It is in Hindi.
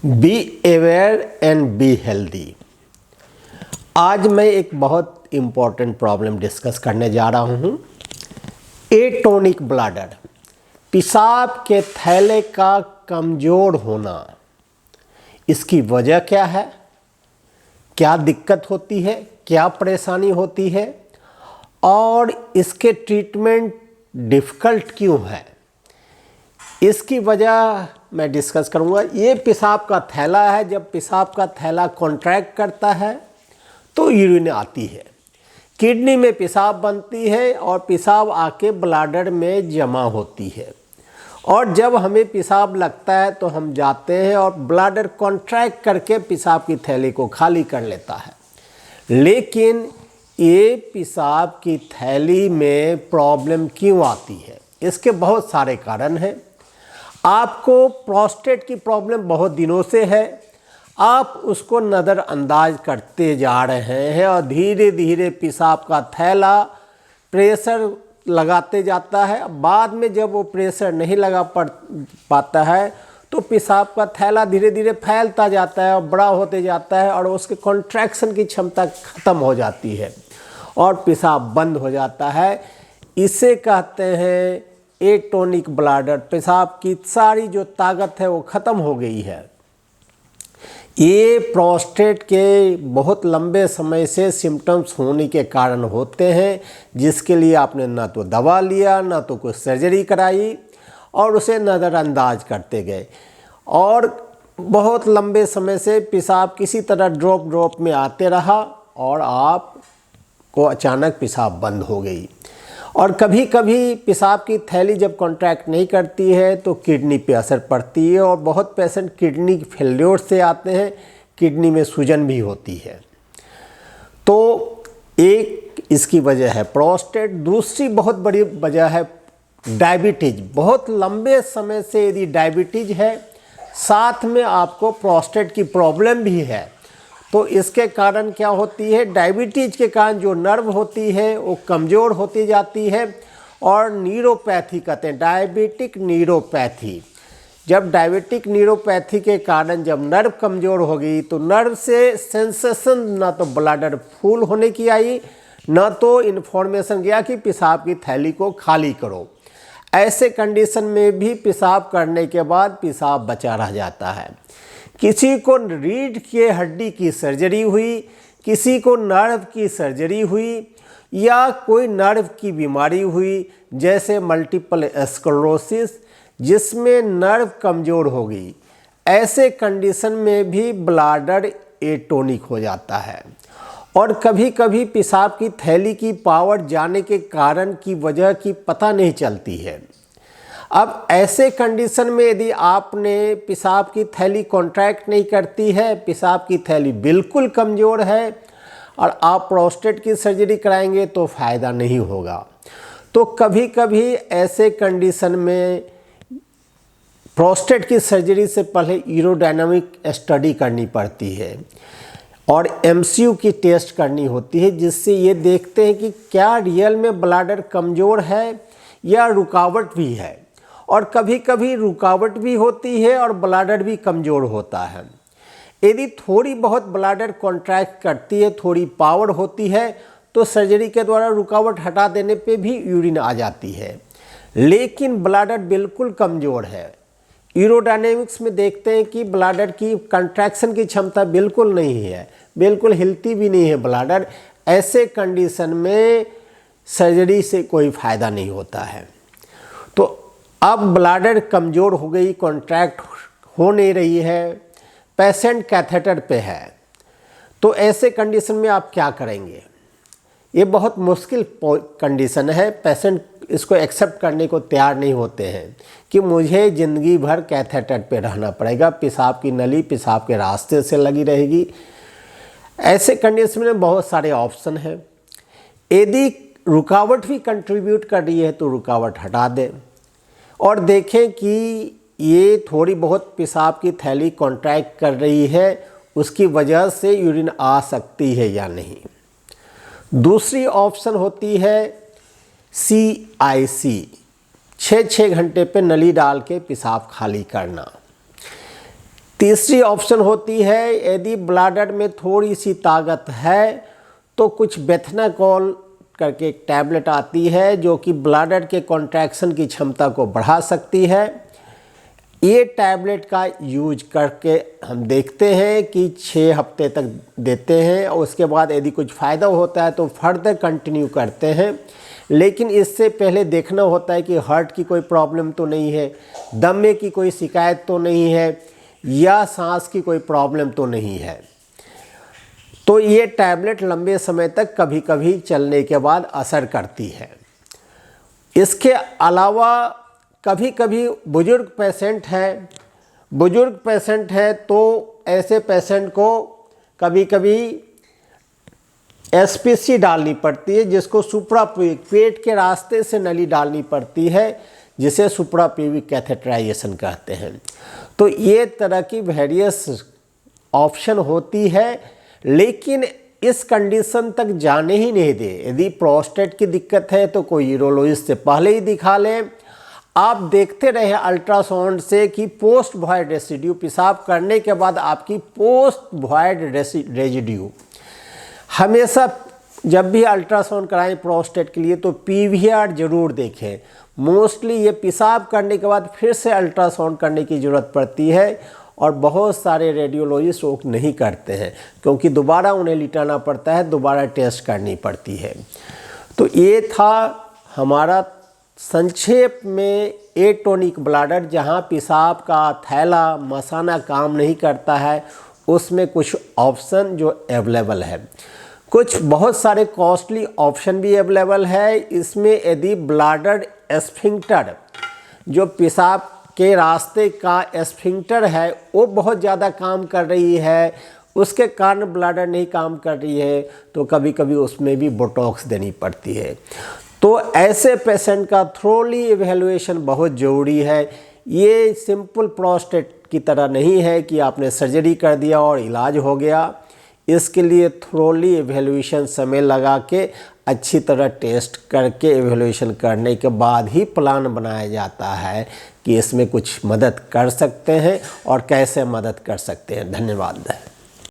Be aware and be healthy. आज मैं एक बहुत इम्पॉर्टेंट प्रॉब्लम डिस्कस करने जा रहा हूँ। एटोनिक ब्लैडर, पेशाब के थैले का कमज़ोर होना। इसकी वजह क्या है, क्या दिक्कत होती है, क्या परेशानी होती है और इसके ट्रीटमेंट डिफ़िकल्ट क्यों है, इसकी वजह मैं डिस्कस करूंगा। ये पेशाब का थैला है। जब पेशाब का थैला कॉन्ट्रैक्ट करता है तो यूरिन आती है, किडनी में पेशाब बनती है और पेशाब आके ब्लैडर में जमा होती है। और जब हमें पेशाब लगता है तो हम जाते हैं और ब्लैडर कॉन्ट्रैक्ट करके पेशाब की थैली को खाली कर लेता है। लेकिन ये पेशाब की थैली में प्रॉब्लम क्यों आती है, इसके बहुत सारे कारण हैं। आपको प्रोस्टेट की प्रॉब्लम बहुत दिनों से है, आप उसको नज़रअंदाज करते जा रहे हैं और धीरे धीरे पेशाब का थैला प्रेशर लगाते जाता है। बाद में जब वो प्रेशर नहीं लगा पाता है तो पेशाब का थैला धीरे धीरे फैलता जाता है और बड़ा होते जाता है और उसके कॉन्ट्रैक्शन की क्षमता ख़त्म हो जाती है और पेशाब बंद हो जाता है। इसे कहते हैं एटोनिक ब्लैडर। पेशाब की सारी जो ताकत है वो ख़त्म हो गई है। ये प्रोस्टेट के बहुत लंबे समय से सिम्टम्स होने के कारण होते हैं, जिसके लिए आपने ना तो दवा लिया ना तो कोई सर्जरी कराई और उसे नज़रअंदाज करते गए और बहुत लंबे समय से पेशाब किसी तरह ड्रॉप में आते रहा और आपको अचानक पेशाब बंद हो गई। और कभी कभी पेशाब की थैली जब कॉन्ट्रैक्ट नहीं करती है तो किडनी पे असर पड़ती है और बहुत पेशेंट किडनी फेल्योर से आते हैं, किडनी में सूजन भी होती है। तो एक इसकी वजह है प्रोस्टेट। दूसरी बहुत बड़ी वजह है डायबिटीज़। बहुत लंबे समय से यदि डायबिटीज़ है, साथ में आपको प्रोस्टेट की प्रॉब्लम भी है, तो इसके कारण क्या होती है, डायबिटीज़ के कारण जो नर्व होती है वो कमज़ोर होती जाती है और न्यूरोपैथी कहते हैं, डायबिटिक न्यूरोपैथी। जब डायबिटिक न्यूरोपैथी के कारण जब नर्व कमज़ोर हो गई तो नर्व से सेंसेशन ना तो ब्लैडर फुल होने की आई, ना तो इन्फॉर्मेशन गया कि पेशाब की थैली को खाली करो। ऐसे कंडीशन में भी पेशाब करने के बाद पेशाब बचा रह जाता है। किसी को रीढ़ के हड्डी की सर्जरी हुई, किसी को नर्व की सर्जरी हुई या कोई नर्व की बीमारी हुई जैसे मल्टीपल स्क्लेरोसिस, जिसमें नर्व कमज़ोर हो गई, ऐसे कंडीशन में भी ब्लैडर एटोनिक हो जाता है। और कभी कभी पेशाब की थैली की पावर जाने के कारण की वजह की पता नहीं चलती है। अब ऐसे कंडीशन में यदि आपने पेशाब की थैली कॉन्ट्रैक्ट नहीं करती है, पेशाब की थैली बिल्कुल कमज़ोर है और आप प्रोस्टेट की सर्जरी कराएंगे तो फ़ायदा नहीं होगा। तो कभी कभी ऐसे कंडीशन में प्रोस्टेट की सर्जरी से पहले यूरोडायनामिक स्टडी करनी पड़ती है और एमसीयू की टेस्ट करनी होती है, जिससे ये देखते हैं कि क्या रियल में ब्लैडर कमज़ोर है या रुकावट भी है। और कभी कभी रुकावट भी होती है और ब्लैडर भी कमज़ोर होता है। यदि थोड़ी बहुत ब्लैडर कॉन्ट्रैक्ट करती है, थोड़ी पावर होती है, तो सर्जरी के द्वारा रुकावट हटा देने पे भी यूरिन आ जाती है। लेकिन ब्लैडर बिल्कुल कमज़ोर है। यूरोडायनेमिक्स में देखते हैं कि ब्लैडर की कंट्रैक्शन की क्षमता बिल्कुल नहीं है, बिल्कुल हिलती भी नहीं है ब्लैडर। ऐसे कंडीशन में सर्जरी से कोई फ़ायदा नहीं होता है। तो अब ब्लैडर कमज़ोर हो गई, कॉन्ट्रैक्ट हो नहीं रही है, पेशेंट कैथेटर पे है, तो ऐसे कंडीशन में आप क्या करेंगे? ये बहुत मुश्किल कंडीशन है। पेशेंट इसको एक्सेप्ट करने को तैयार नहीं होते हैं कि मुझे ज़िंदगी भर कैथेटर पे रहना पड़ेगा, पेशाब की नली पेशाब के रास्ते से लगी रहेगी। ऐसे कंडीशन में बहुत सारे ऑप्शन हैं। यदि रुकावट भी कंट्रीब्यूट कर रही है तो रुकावट हटा दें और देखें कि ये थोड़ी बहुत पेशाब की थैली कॉन्ट्रैक्ट कर रही है, उसकी वजह से यूरिन आ सकती है या नहीं। दूसरी ऑप्शन होती है CIC, 6 घंटे पे नली डाल के पेशाब खाली करना। तीसरी ऑप्शन होती है यदि ब्लैडर में थोड़ी सी ताकत है तो कुछ बेथनाकॉल करके एक टैबलेट आती है जो कि ब्लैडर के कॉन्ट्रैक्शन की क्षमता को बढ़ा सकती है। ये टैबलेट का यूज करके हम देखते हैं कि 6 हफ्ते तक देते हैं और उसके बाद यदि कुछ फ़ायदा होता है तो फर्दर कंटिन्यू करते हैं। लेकिन इससे पहले देखना होता है कि हार्ट की कोई प्रॉब्लम तो नहीं है, दमे की कोई शिकायत तो नहीं है या सांस की कोई प्रॉब्लम तो नहीं है। तो ये टैबलेट लंबे समय तक कभी कभी चलने के बाद असर करती है। इसके अलावा कभी कभी बुजुर्ग पेशेंट है तो ऐसे पेशेंट को कभी कभी एसपीसी डालनी पड़ती है, जिसको सुप्राप्यूबिक पेट के रास्ते से नली डालनी पड़ती है, जिसे सुप्राप्यूबिक कैथेटराइजेशन कहते हैं। तो ये तरह की वेरियस ऑप्शन होती है, लेकिन इस कंडीशन तक जाने ही नहीं दे। यदि प्रोस्टेट की दिक्कत है तो कोई यूरोलॉजिस्ट से पहले ही दिखा लें। आप देखते रहे अल्ट्रासाउंड से कि पोस्ट वॉइड रेसिड्यू, पेशाब करने के बाद आपकी पोस्ट वॉइड रेसिड्यू, हमेशा जब भी अल्ट्रासाउंड कराएं प्रोस्टेट के लिए तो पीवीआर जरूर देखें। मोस्टली ये पेशाब करने के बाद फिर से अल्ट्रासाउंड करने की ज़रूरत पड़ती है और बहुत सारे रेडियोलॉजिस्ट वो नहीं करते हैं क्योंकि दोबारा उन्हें लिटाना पड़ता है, दोबारा टेस्ट करनी पड़ती है। तो ये था हमारा संक्षेप में एटोनिक ब्लैडर, जहाँ पेशाब का थैला मसाना काम नहीं करता है, उसमें कुछ ऑप्शन जो अवेलेबल है। कुछ बहुत सारे कॉस्टली ऑप्शन भी अवेलेबल है। इसमें यदि ब्लैडर एस्फिंक्टर, जो पेशाब के रास्ते का एस्फिंक्टर है, वो बहुत ज़्यादा काम कर रही है, उसके कारण ब्लैडर नहीं काम कर रही है, तो कभी कभी उसमें भी बोटॉक्स देनी पड़ती है। तो ऐसे पेशेंट का थ्रोली इवैल्यूएशन बहुत ज़रूरी है। ये सिंपल प्रोस्टेट की तरह नहीं है कि आपने सर्जरी कर दिया और इलाज हो गया। इसके लिए थ्रोली इवैल्यूएशन समय लगा के अच्छी तरह टेस्ट करके इवैल्यूएशन करने के बाद ही प्लान बनाया जाता है कि इसमें कुछ मदद कर सकते हैं और कैसे मदद कर सकते हैं। धन्यवाद।